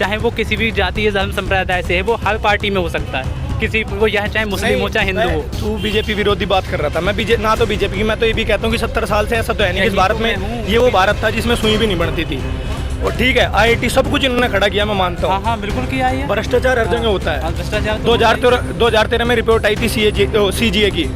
चाहे वो किसी भी जाति या धर्म संप्रदाय से है, वो हर पार्टी में हो सकता है, किसी वो यह चाहे मुस्लिम हो चाहे हिंदू हो। तू बीजेपी विरोधी बात कर रहा था, मैं ना तो बीजेपी की, मैं तो ये भी कहता हूँ कि 70 साल से ऐसा तो है नहीं कि इस भारत में ये वो भारत था जिसमें सुई भी नहीं बनती थी। और ठीक है, IIT सब कुछ इन्होंने खड़ा किया, मैं मानता हूँ। हाँ बिल्कुल किया है। भ्रष्टाचार हर जगह होता है। भ्रष्टाचार 2013 में रिपोर्ट आई थी CGA की,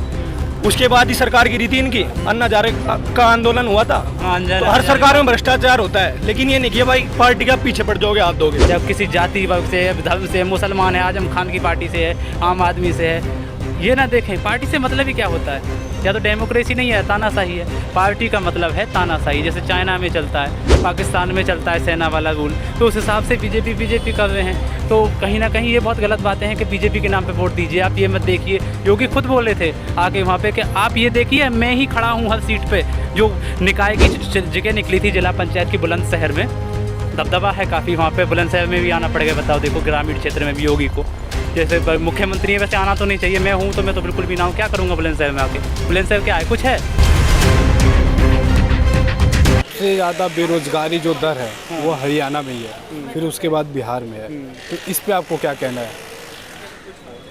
उसके बाद ही सरकार गिरी थी इनकी। अन्ना हजारे का आंदोलन हुआ था। तो हर सरकार में भ्रष्टाचार होता है, लेकिन ये नहीं कि भाई पार्टी का पीछे पड़ जाओगे, हाथ दोगे। जब किसी जाति से धर्म से, मुसलमान है, आजम खान की पार्टी से है, आम आदमी से है, ये ना देखें पार्टी से मतलब ही क्या होता है। या तो डेमोक्रेसी नहीं है, तानाशाही है। पार्टी का मतलब है तानाशाही, जैसे चाइना में चलता है, पाकिस्तान में चलता है सेना वाला रूल, तो उस हिसाब से बीजेपी कर रहे हैं। तो कहीं ना कहीं ये बहुत गलत बातें हैं कि बीजेपी के नाम पे वोट दीजिए। आप ये मत देखिए, योगी खुद बोले थे आके वहाँ पे कि आप ये देखिए मैं ही खड़ा हूँ हर सीट पे। जो निकाय की जगह निकली थी जिला पंचायत की बुलंदशहर में, दबदबा है काफ़ी वहाँ पे। बुलंदशहर में भी आना पड़ेगा, बताओ। देखो ग्रामीण क्षेत्र में भी योगी को, जैसे मुख्यमंत्री है वैसे आना तो नहीं चाहिए। मैं हूँ तो मैं तो बिल्कुल भी ना हूँ, क्या करूँगा बुलंदशहर में आके। बुलंदशहर क्या है, कुछ है? सबसे ज़्यादा बेरोजगारी जो दर है वो हरियाणा में ही है, फिर उसके बाद बिहार में है। तो इस पे आपको क्या कहना है?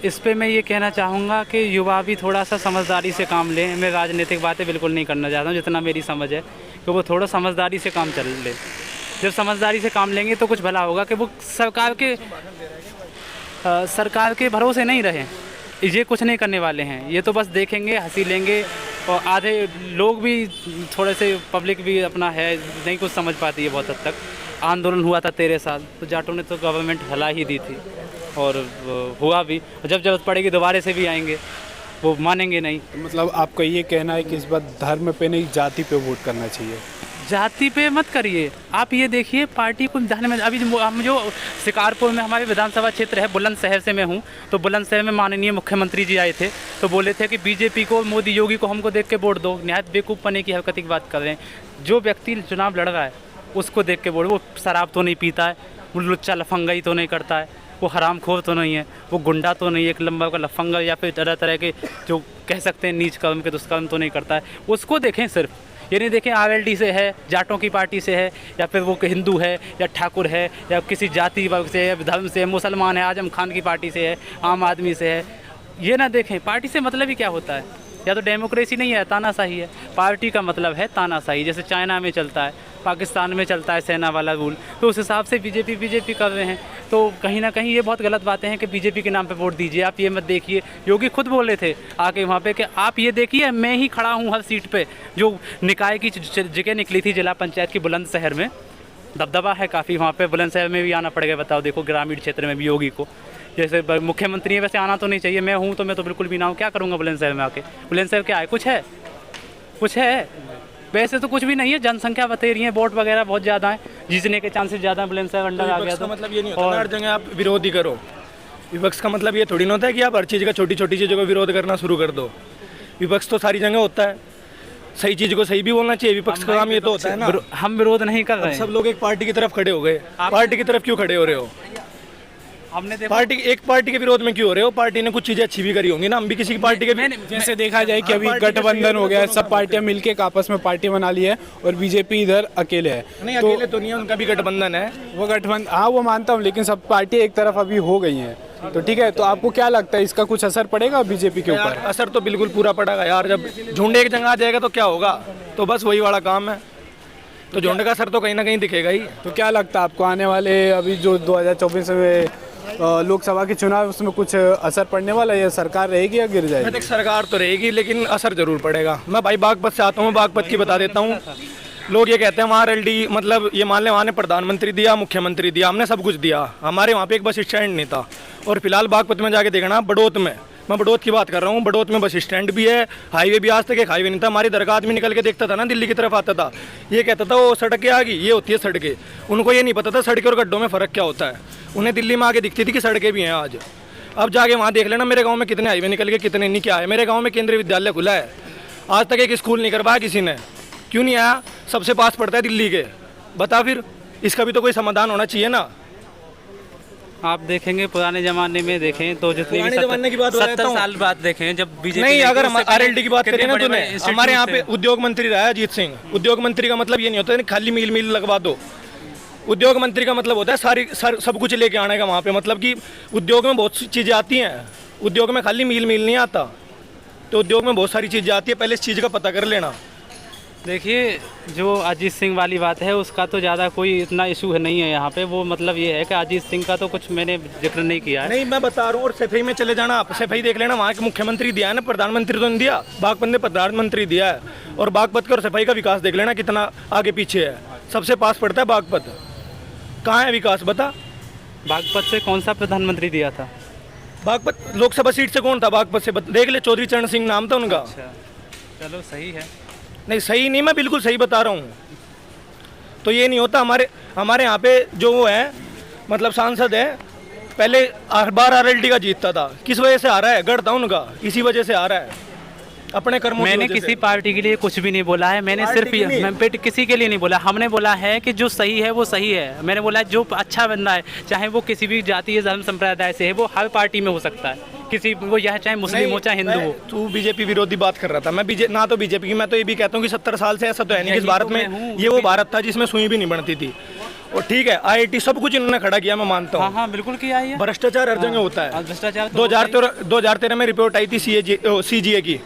इस पे मैं ये कहना चाहूँगा कि युवा भी थोड़ा सा समझदारी से काम लें। मैं राजनीतिक बातें बिल्कुल नहीं करना चाहता हूँ, जितना मेरी समझ है कि वो थोड़ा समझदारी से काम चल ले। जब समझदारी से काम लेंगे तो कुछ भला होगा कि वो सरकार के भरोसे नहीं रहे। ये कुछ नहीं करने वाले हैं, ये तो बस देखेंगे, हंसी लेंगे। और आधे लोग भी थोड़े से, पब्लिक भी अपना है, नहीं कुछ समझ पाती है बहुत हद तक। आंदोलन हुआ था 13 साल, तो जाटों ने तो गवर्नमेंट हला ही दी थी, और हुआ भी। जब जरूरत पड़ेगी दोबारा से भी आएंगे, वो मानेंगे नहीं। मतलब आपका ये कहना है कि इस बार धर्म पे नहीं जाति पे वोट करना चाहिए? जाति पे मत करिए, आप ये देखिए पार्टी को ध्यान में। अभी हम जो शिकारपुर में हमारे विधानसभा क्षेत्र है, बुलंदशहर से मैं हूँ, तो बुलंदशहर में माननीय मुख्यमंत्री जी आए थे, तो बोले थे कि बीजेपी को, मोदी योगी को हमको देख के वोट दो। निहायत बेवकूफ़पने की हरकत की बात कर रहे हैं। जो व्यक्ति चुनाव लड़ रहा है उसको देख के वोट। वो शराब तो नहीं पीता है, वो लुच्चा लफंगाई तो नहीं करता है, वो हरामखोर तो नहीं है, वो गुंडा तो नहीं है, एक लंबा का लफंगा या फिर तरह तरह के जो कह सकते हैं नीच कर्म के दुष्कर्म तो नहीं करता है। उसको देखें सिर्फ, ये नहीं देखें RLD से है, जाटों की पार्टी से है, या फिर वो हिंदू है या ठाकुर है या किसी जाति वर्ग से है, धर्म से, मुसलमान है, आजम खान की पार्टी से है, आम आदमी से है। ये ना देखें पार्टी से मतलब ही क्या होता है। या तो डेमोक्रेसी नहीं है, तानाशाही है। पार्टी का मतलब है तानाशाही, जैसे चाइना में चलता है, पाकिस्तान में चलता है सेना वाला रूल, तो उस हिसाब से बीजेपी कर रहे हैं। तो कहीं ना कहीं ये बहुत गलत बातें हैं कि बीजेपी के नाम पे वोट दीजिए। आप ये मत देखिए, योगी खुद बोले थे आके वहाँ पे कि आप ये देखिए मैं ही खड़ा हूँ हर सीट पे। जो निकाय की जगह निकली थी जिला पंचायत की बुलंदशहर में, दबदबा है काफ़ी वहाँ पे। बुलंदशहर में भी आना पड़ेगा, बताओ। देखो ग्रामीण क्षेत्र में भी योगी को, जैसे मुख्यमंत्री है वैसे आना तो नहीं चाहिए। मैं हूँ तो मैं तो बिल्कुल भी ना हूँ, क्या करूँगा बुलंदशहर में आके। बुलंदशहर क्या है, कुछ है? कुछ है? वैसे तो कुछ भी नहीं है, जनसंख्या बतेरी है, वोट वगैरह बहुत ज़्यादा है, जीतने के चांसेस ज़्यादा। बुलंदशहर अंडर आ गया तो मतलब ये नहीं होता हर जगह आप विरोध ही करो। विपक्ष का मतलब ये थोड़ी ना होता है कि आप हर चीज़ का, छोटी छोटी चीज़ों का विरोध करना शुरू कर दो। विपक्ष तो सारी जगह होता है, सही चीज़ को सही भी बोलना चाहिए। विपक्ष का काम ये तो होता है ना। हम विरोध नहीं कर रहे हैं। सब लोग एक पार्टी की तरफ खड़े हो गए। पार्टी की तरफ क्यों खड़े हो रहे हो? हमने एक पार्टी के विरोध में क्यों हो रहे हो? पार्टी ने कुछ चीजें अच्छी भी करी होंगी ना, हम भी किसी की पार्टी के। जैसे देखा जाए कि अभी गठबंधन हो गया है, सब पार्टियां मिलके एक आपस में पार्टी बना ली है और बीजेपी इधर अकेले है। नहीं तो, अकेले तो नहीं है, उनका भी गठबंधन है। वो गठबंधन, हाँ वो मानता हूँ, लेकिन सब पार्टी एक तरफ अभी हो गई हैं। तो ठीक है, तो आपको क्या लगता है इसका कुछ असर पड़ेगा बीजेपी के ऊपर? असर तो बिल्कुल पूरा पड़ेगा यार। जब झुंड एक जगह आ जाएगा तो क्या होगा? तो बस वही वाला काम है, तो झुंड का असर तो कहीं ना कहीं दिखेगा ही। तो क्या लगता है आपको आने वाले अभी जो 2024 में लोकसभा के चुनाव, उसमें कुछ असर पड़ने वाला है या सरकार रहेगी या गिर जाएगी? सरकार तो रहेगी, लेकिन असर जरूर पड़ेगा। मैं भाई बागपत से आता हूँ, बागपत की बता देता हूँ। लोग ये कहते हैं वहाँ RLD, मतलब ये मान लें वहाँ ने प्रधानमंत्री दिया, मुख्यमंत्री दिया, हमने सब कुछ दिया। हमारे वहाँ पे एक बस स्टैंड नहीं था। और फिलहाल बागपत में जाके देखना, बड़ौत में, मैं बड़ौत की बात कर रहा हूँ, बड़ौत में बस स्टैंड भी है, हाईवे भी। आज तक एक हाईवे नहीं था। हमारी दरगाह आदमी निकल के देखता था ना, दिल्ली की तरफ आता था, ये कहता था वो सड़कें आ गई, ये होती है सड़कें। उनको ये नहीं पता था सड़कें और गड्ढों में फ़र्क क्या होता है। उन्हें दिल्ली में आके दिखती थी कि सड़कें भी हैं आज। अब जाके वहाँ देख लेना मेरे गाँव में कितने हाईवे निकल के, कितने नहीं। क्या है, मेरे गाँव में केंद्रीय विद्यालय खुला है, आज तक एक स्कूल नहीं करवाया किसी ने। क्यों नहीं आया? सबसे पास पड़ता है दिल्ली के। बता फिर, इसका भी तो कोई समाधान होना चाहिए ना। आप देखेंगे पुराने जमाने में देखें तो जितनी भी 70 साल बाद देखें, जब बीजेपी नहीं, अगर हम RLD की बात करें ना, तूने हमारे यहाँ पे उद्योग मंत्री रहा है अजीत सिंह। उद्योग मंत्री का मतलब ये नहीं होता है खाली मील लगवा दो। उद्योग मंत्री का मतलब होता है सब कुछ लेके आने का वहाँ पे, मतलब कि उद्योग में बहुत सी चीज़ें आती हैं। उद्योग में खाली मील नहीं आता, तो उद्योग में बहुत सारी चीज़ें आती है, पहले इस चीज़ का पता कर लेना। देखिए, जो अजीत सिंह वाली बात है उसका तो ज़्यादा कोई इतना इशू है नहीं है यहाँ पे। वो मतलब ये है कि अजीत सिंह का तो कुछ मैंने जिक्र नहीं किया है। नहीं, मैं बता रहा हूँ। और सफाई में चले जाना, आप सफाई देख लेना, वहाँ के मुख्यमंत्री दिया है ना, प्रधानमंत्री तो नहीं दिया। बागपत ने प्रधानमंत्री दिया है, और बागपत का और सफाई का विकास देख लेना कितना आगे पीछे है। सबसे पास पड़ता है बागपत, कहाँ है विकास बता। बागपत से कौन सा प्रधानमंत्री दिया था? बागपत लोकसभा सीट से कौन था बागपत से, देख ले, चौधरी चरण सिंह नाम था उनका। अच्छा, चलो सही है। नहीं सही नहीं, मैं बिल्कुल सही बता रहा हूँ। तो ये नहीं होता। हमारे यहाँ पे जो वो है, मतलब सांसद है, पहले बार RLD का जीतता था। किस वजह से आ रहा है? गढ़ था उनका, इसी वजह से आ रहा है, अपने कर्मों मैंने की वजह किसी से। पार्टी के लिए कुछ भी नहीं बोला है। मैंने पार्टी सिर्फ की नहीं। मैं किसी के लिए नहीं बोला। हमने बोला है कि जो सही है वो सही है। मैंने बोला है जो अच्छा बंदा है, चाहे वो किसी भी जातीय धर्म संप्रदाय से है, वो हर पार्टी में हो सकता है। किसी वो यह चाहे मुस्लिम हो चाहे हिंदू हो। तू बीजेपी विरोधी बात कर रहा था। मैं ना तो बीजेपी की, मैं तो ये भी कहता हूँ कि 70 साल से ऐसा तो है नहीं कि इस भारत में ये वो भारत था जिसमें सुई भी नहीं बनती थी। और ठीक है, IIT सब कुछ इन्होंने खड़ा किया, मैं मानता हूँ। हाँ बिल्कुल किया है। भ्रष्टाचार हर जगह होता है। भ्रष्टाचार 2013 में रिपोर्ट आई थी CGA की,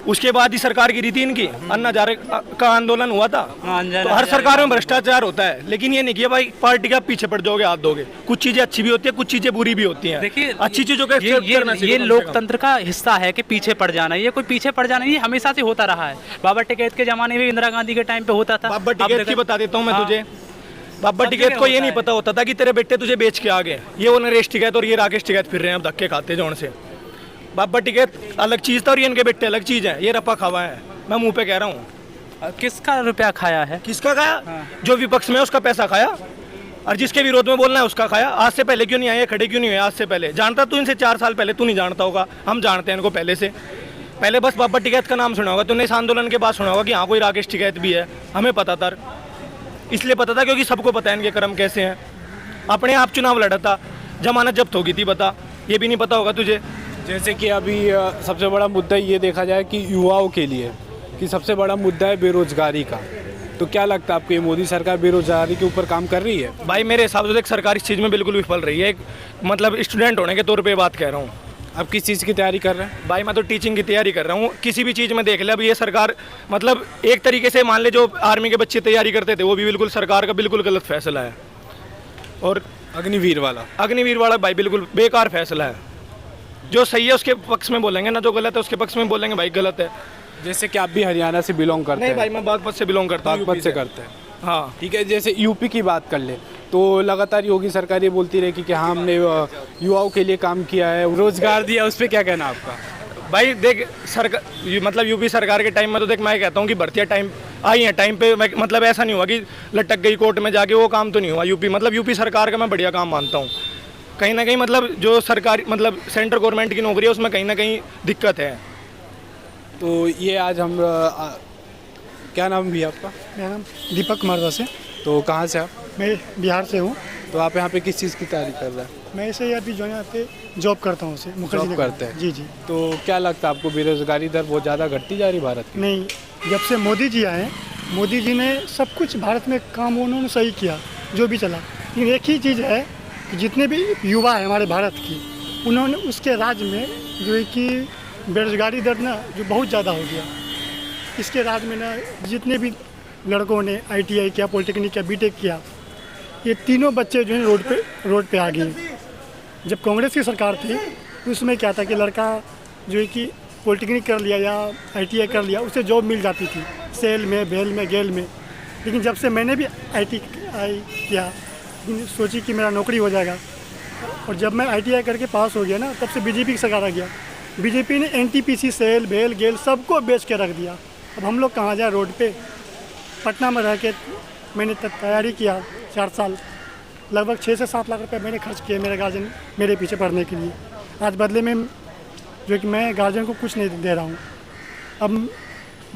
उसके बाद ही सरकार गिरी थी इनकी। अन्ना हजारे का आंदोलन हुआ था। तो हर सरकार में भ्रष्टाचार होता है, लेकिन ये नहीं कि भाई पार्टी का पीछे पड़ जाओगे, हाथ दोगे। कुछ चीजें अच्छी भी होती है, कुछ चीजें बुरी भी होती हैं। देखिए, अच्छी चीजों का ये लोकतंत्र का हिस्सा है कि पीछे पड़ जाना। ये कोई पीछे पड़ जाना, ये हमेशा से होता रहा है। बाबा टिकैत के जमाने में, इंदिरा गांधी के टाइम पे होता था। बाबा टिकैत की बता देता हूँ मैं तुझे। बाबा टिकैत को ये नहीं पता होता था कि तेरे बेटे तुझे बेच के आ गए। ये वो नरेश टिकैत और ये राकेश टिकैत फिर रहे हैं अब धक्के खाते जोन से। बाबा टिकैत अलग चीज़ था और ये इनके बेटे अलग चीज़ है। ये रपा खावा है, मैं मुंह पे कह रहा हूँ। किसका रुपया खाया है? किसका खाया? जो विपक्ष में है उसका पैसा खाया, और जिसके विरोध में बोलना है उसका खाया। आज से पहले क्यों नहीं आए, खड़े क्यों नहीं हुए आज से पहले? जानता तू इनसे 4 साल पहले? तू नहीं जानता होगा, हम जानते हैं इनको पहले से। पहले बस बाबा टिकैत का नाम सुना होगा तूने, इस आंदोलन के बाद सुना होगा कि हाँ कोई राकेश टिकैत भी है। हमें पता था, इसलिए पता था क्योंकि सबको पता है इनके कर्म कैसे हैं। अपने आप चुनाव लड़ा था, जमानत जब्त हो गई थी, बता। ये भी नहीं पता होगा तुझे। जैसे कि अभी सबसे बड़ा मुद्दा ये देखा जाए कि युवाओं के लिए कि सबसे बड़ा मुद्दा है बेरोजगारी का। तो क्या लगता है आपको, ये मोदी सरकार बेरोजगारी के ऊपर काम कर रही है? भाई मेरे हिसाब से देख, सरकार इस चीज़ में बिल्कुल विफल रही है। एक मतलब स्टूडेंट होने के तौर पे बात कह रहा हूँ। अब किस चीज़ की तैयारी कर रहे हैं? भाई मैं तो टीचिंग की तैयारी कर रहा हूँ। किसी भी चीज़ में देख ले, अब ये सरकार मतलब एक तरीके से मान ले, जो आर्मी के बच्चे तैयारी करते थे वो भी बिल्कुल सरकार का बिल्कुल गलत फैसला है। और अग्निवीर वाला भाई बिल्कुल बेकार फैसला है। जो सही है उसके पक्ष में बोलेंगे ना, जो गलत है उसके पक्ष में बोलेंगे भाई गलत है। जैसे कि आप भी हरियाणा से बिलोंग करते हैं? नहीं भाई, मैं बागपत से बिलोंग करता हूँ। बागपत से करते हैं, हाँ ठीक है। जैसे यूपी की बात कर ले तो लगातार योगी सरकार ये बोलती रही कि हाँ हमने युवाओं के लिए काम किया है, रोजगार दिया। उस पर क्या कहना आपका? भाई देख, सरकार मतलब यूपी सरकार के टाइम में तो देख, मैं कहता हूँ कि भर्तियाँ टाइम आई हैं टाइम पे। मतलब ऐसा नहीं हुआ कि लटक गई कोर्ट में जाके, वो काम तो नहीं हुआ। यूपी सरकार का मैं बढ़िया काम मानता हूँ। कहीं ना कहीं मतलब जो सरकारी मतलब सेंट्रल गवर्नमेंट की नौकरी है उसमें कहीं ना कहीं दिक्कत है। तो ये आज हम क्या नाम भी है आपका? मेरा नाम दीपक मरदा से। तो कहाँ से आप? मैं बिहार से हूँ। तो आप यहाँ पे किस चीज़ की तैयारी कर रहे हैं? मैं इसे अभी जो है यहाँ पे जॉब करता हूँ, उसे मुखर्जी जॉब नगर में। करते हैं? जी जी। तो क्या लगता है आपको, बेरोजगारी दर बहुत ज़्यादा घटती जा रही भारत की? नहीं, जब से मोदी जी आए, मोदी जी ने सब कुछ भारत में काम उन्होंने सही किया, जो भी चला। लेकिन एक ही चीज़ है कि जितने भी युवा हैं हमारे भारत की, उन्होंने उसके राज्य में जो है कि बेरोजगारी दर ना जो बहुत ज़्यादा हो गया। इसके राज्य में ना जितने भी लड़कों ने ITI किया, पॉलिटेक्निक किया, BTech किया, ये तीनों बच्चे जो है रोड पे आ गए। जब कांग्रेस की सरकार थी उसमें क्या था कि लड़का जो है कि पॉलिटेक्निक कर लिया या ITI कर लिया, उसे जॉब मिल जाती थी सेल में, भेल में, गेल में। लेकिन जब से मैंने भी ITI किया, सोची कि मेरा नौकरी हो जाएगा, और जब मैं ITI करके पास हो गया ना, तब से बीजेपी की सरकार आ गया। बीजेपी ने NTPC, सेल, भेल, गेल सबको बेच के रख दिया। अब हम लोग कहाँ जाए? रोड पे। पटना में रह के मैंने तैयारी किया 4 साल, लगभग 6 से 7 लाख रुपए मैंने खर्च किए मेरे गार्जियन मेरे पीछे पढ़ने के लिए। आज बदले में जो कि मैं गार्जियन को कुछ नहीं दे रहा हूँ। अब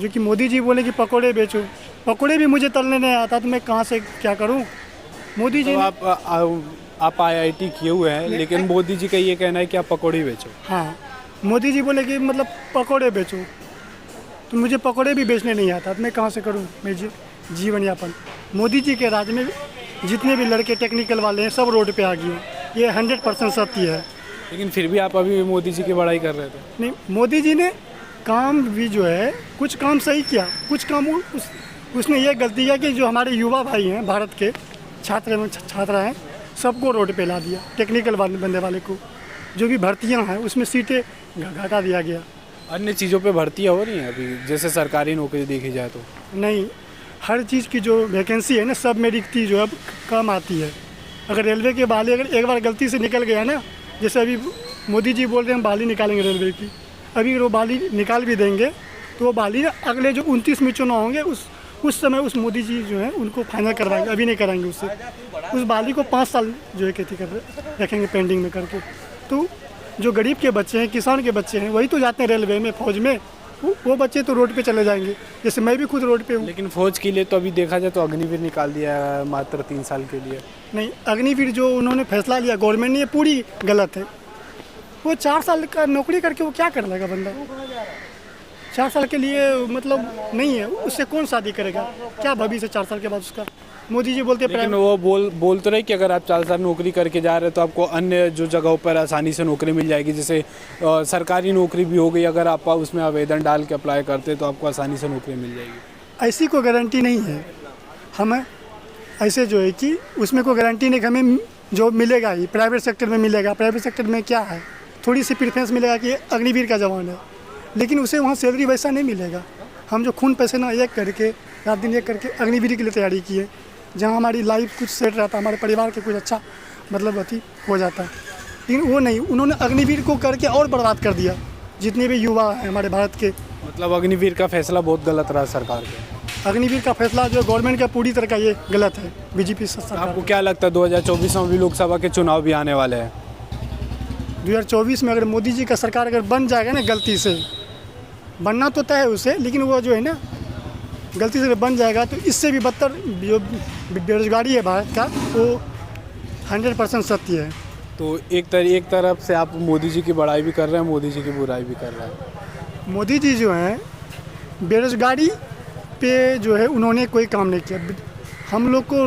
जो कि मोदी जी बोले कि पकौड़े बेचो, पकौड़े भी मुझे तलने नहीं आता, तो मैं कहाँ से क्या करूँ? मोदी जी तो आप IIT किए हुए हैं, लेकिन मोदी जी का ये कहना है कि आप पकौड़े बेचो। हाँ, मोदी जी बोले कि मतलब पकौड़े बेचो, तो मुझे पकौड़े भी बेचने नहीं आता, तो मैं कहाँ से करूँ मैं जीवन यापन? मोदी जी के राज में जितने भी लड़के टेक्निकल वाले हैं सब रोड पे आ गए हैं। ये 100% सत्य है। लेकिन फिर भी आप अभी मोदी जी की बड़ाई कर रहे थे। नहीं, मोदी जी ने काम भी जो है कुछ काम सही किया, कुछ काम उसने ये गलती किया कि जो हमारे युवा भाई हैं भारत के छात्रा हैं सबको रोड पे ला दिया। टेक्निकल वाले बंदे वाले को जो भी भर्तियां हैं उसमें सीटें घटा दिया गया। अन्य चीज़ों पे भर्तियाँ हो रही हैं अभी, जैसे सरकारी नौकरी देखी जाए तो? नहीं, हर चीज़ की जो वैकेंसी है ना सब में रिक्ति जो है कम आती है। अगर रेलवे के बहाली अगर एक बार गलती से निकल गया ना, जैसे अभी मोदी जी बोल रहे हैं हम बहाली निकालेंगे रेलवे की, अभी वो बहाली निकाल भी देंगे तो वो बहाली अगले जो 29 में चुनाव होंगे उस समय उस मोदी जी जो है उनको फाइनल करवाएंगे, अभी नहीं कराएंगे उससे। उस बहाली को 5 साल जो है खेती कर रखेंगे पेंडिंग में करके। तो जो गरीब के बच्चे हैं, किसान के बच्चे हैं, वही तो जाते हैं रेलवे में, फौज में, वो बच्चे तो रोड पे चले जाएंगे। जैसे मैं भी खुद रोड पे हूँ। लेकिन फौज के लिए तो अभी देखा जाए तो अग्निवीर निकाल दिया है मात्र 3 साल के लिए। नहीं, अग्निवीर जो उन्होंने फैसला लिया गवर्नमेंट ने, ये पूरी गलत है। वो 4 साल का नौकरी करके वो क्या कर लेगा बंदा? 4 साल के लिए मतलब नहीं है, उससे कौन शादी करेगा? क्या भविष्य 4 साल के बाद उसका? मोदी जी बोलते लेकिन वो बोल तो रहे कि अगर आप 4 साल नौकरी करके जा रहे हैं तो आपको अन्य जो जगहों पर आसानी से नौकरी मिल जाएगी। जैसे सरकारी नौकरी भी हो गई, अगर आप उसमें आवेदन डाल के अप्लाई करते तो आपको आसानी से नौकरी मिल जाएगी। ऐसी कोई गारंटी नहीं है। हमें ऐसे जो है कि उसमें कोई गारंटी नहीं कि हमें जॉब मिलेगा ही, प्राइवेट सेक्टर में मिलेगा। प्राइवेट सेक्टर में क्या है, थोड़ी सी प्रेफरेंस मिलेगा कि अग्निवीर का जवान है, लेकिन उसे वहाँ सैलरी वैसा नहीं मिलेगा। हम जो खून पसीना एक करके रात दिन एक करके अग्निवीर के लिए तैयारी किए, जहाँ हमारी लाइफ कुछ सेट रहता, हमारे परिवार के कुछ अच्छा मतलब अति हो जाता है, लेकिन वो नहीं, उन्होंने अग्निवीर को करके और बर्बाद कर दिया जितने भी युवा हैं हमारे भारत के। मतलब अग्निवीर का फैसला बहुत गलत रहा सरकार का। अग्निवीर का फैसला जो गवर्नमेंट का पूरी तरह का ये गलत है, बीजेपी सरकार। आपको क्या लगता है 2024 में भी लोकसभा के चुनाव भी आने वाले हैं? 2024 में अगर मोदी जी का सरकार अगर बन जाएगा ना, गलती से बनना तो तय है उसे, लेकिन वो जो है ना गलती से बन जाएगा तो इससे भी बदतर जो बेरोजगारी है भारत का वो 100% सत्य है। तो एक तरफ से आप मोदी जी की बड़ाई भी कर रहे हैं, मोदी जी की बुराई भी कर रहे हैं। मोदी जी जो हैं बेरोजगारी पे जो है उन्होंने कोई काम नहीं किया। हम लोग को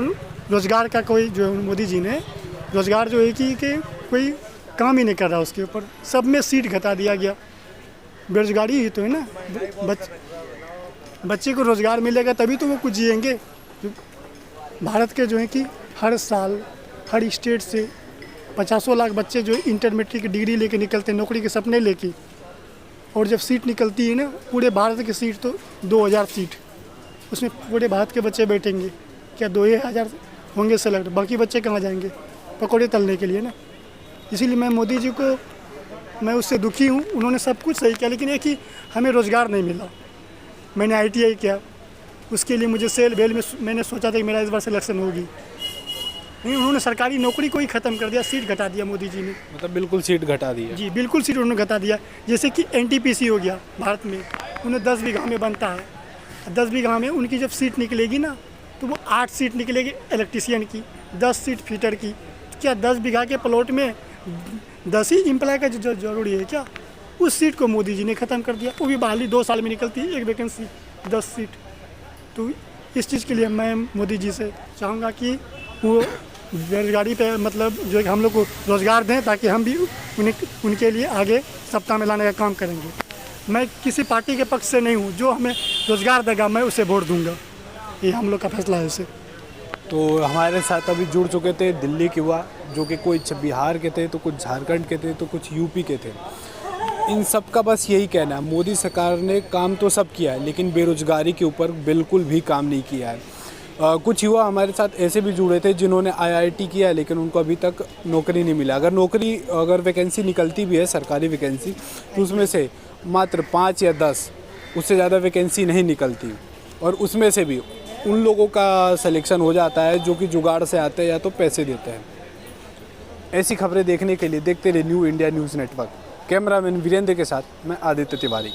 रोज़गार का कोई जो मोदी जी ने रोज़गार जो है कि कोई काम ही नहीं कर रहा, उसके ऊपर सब में सीट घटा दिया गया। बेरोजगारी ही तो है ना, बच्चे को रोज़गार मिलेगा तभी तो वो कुछ जिएंगे। भारत के जो है कि हर साल हर स्टेट से 50 लाख बच्चे जो इंटरमीडिएट की डिग्री लेके निकलते हैं नौकरी के सपने लेके, और जब सीट निकलती है ना पूरे भारत की सीट तो 2000 सीट, उसमें पूरे भारत के बच्चे बैठेंगे क्या? 2000 होंगे सेलेक्ट, बाकी बच्चे कहाँ जाएंगे? पकौड़े तलने के लिए ना। इसीलिए मैं मोदी जी को मैं उससे दुखी हूँ। उन्होंने सब कुछ सही किया, लेकिन एक ही हमें रोज़गार नहीं मिला। मैंने ITI किया, उसके लिए मुझे सेल वेल में मैंने सोचा था कि मेरा इस बार सिलेक्शन होगी, नहीं, उन्होंने सरकारी नौकरी को ही ख़त्म कर दिया, सीट घटा दिया मोदी जी ने। मतलब बिल्कुल सीट घटा दी है? जी बिल्कुल सीट उन्होंने घटा दिया। जैसे कि NTPC हो गया भारत में, उन्हें 10 बीघा में बनता है, 10 बीघा में उनकी जब सीट निकलेगी ना तो वो 8 सीट निकलेगी इलेक्ट्रीशियन की, 10 सीट फिटर की। क्या 10 बीघा के प्लॉट में 10 ही एम्प्लॉय का जो जरूरी है क्या? उस सीट को मोदी जी ने ख़त्म कर दिया। वो भी बहाली 2 साल में निकलती है, एक वैकेंसी 10 सीट। तो इस चीज़ के लिए मैं मोदी जी से चाहूँगा कि वो बेरोजगारी पे मतलब जो है हम लोग को रोज़गार दें, ताकि हम भी उनके लिए आगे सत्ता में लाने का काम करेंगे। मैं किसी पार्टी के पक्ष से नहीं हूँ, जो हमें रोज़गार देगा मैं उसे वोट दूँगा, ये हम लोग का फैसला है इसे। तो हमारे साथ अभी जुड़ चुके थे दिल्ली के युवा, जो कि कुछ बिहार के थे, तो कुछ झारखंड के थे, तो कुछ यूपी के थे। इन सब का बस यही कहना है, मोदी सरकार ने काम तो सब किया है लेकिन बेरोजगारी के ऊपर बिल्कुल भी काम नहीं किया है। कुछ युवा हमारे साथ ऐसे भी जुड़े थे जिन्होंने IIT किया है लेकिन उनको अभी तक नौकरी नहीं मिला। अगर वैकेंसी निकलती भी है सरकारी वैकेंसी, तो उसमें से मात्र 5 या 10, उससे ज़्यादा वैकेंसी नहीं निकलती, और उसमें से भी उन लोगों का सिलेक्शन हो जाता है जो कि जुगाड़ से आते हैं या तो पैसे देते हैं। ऐसी खबरें देखने के लिए देखते रहिए New India News Network. Cameraman Virendra के साथ मैं आदित्य तिवारी।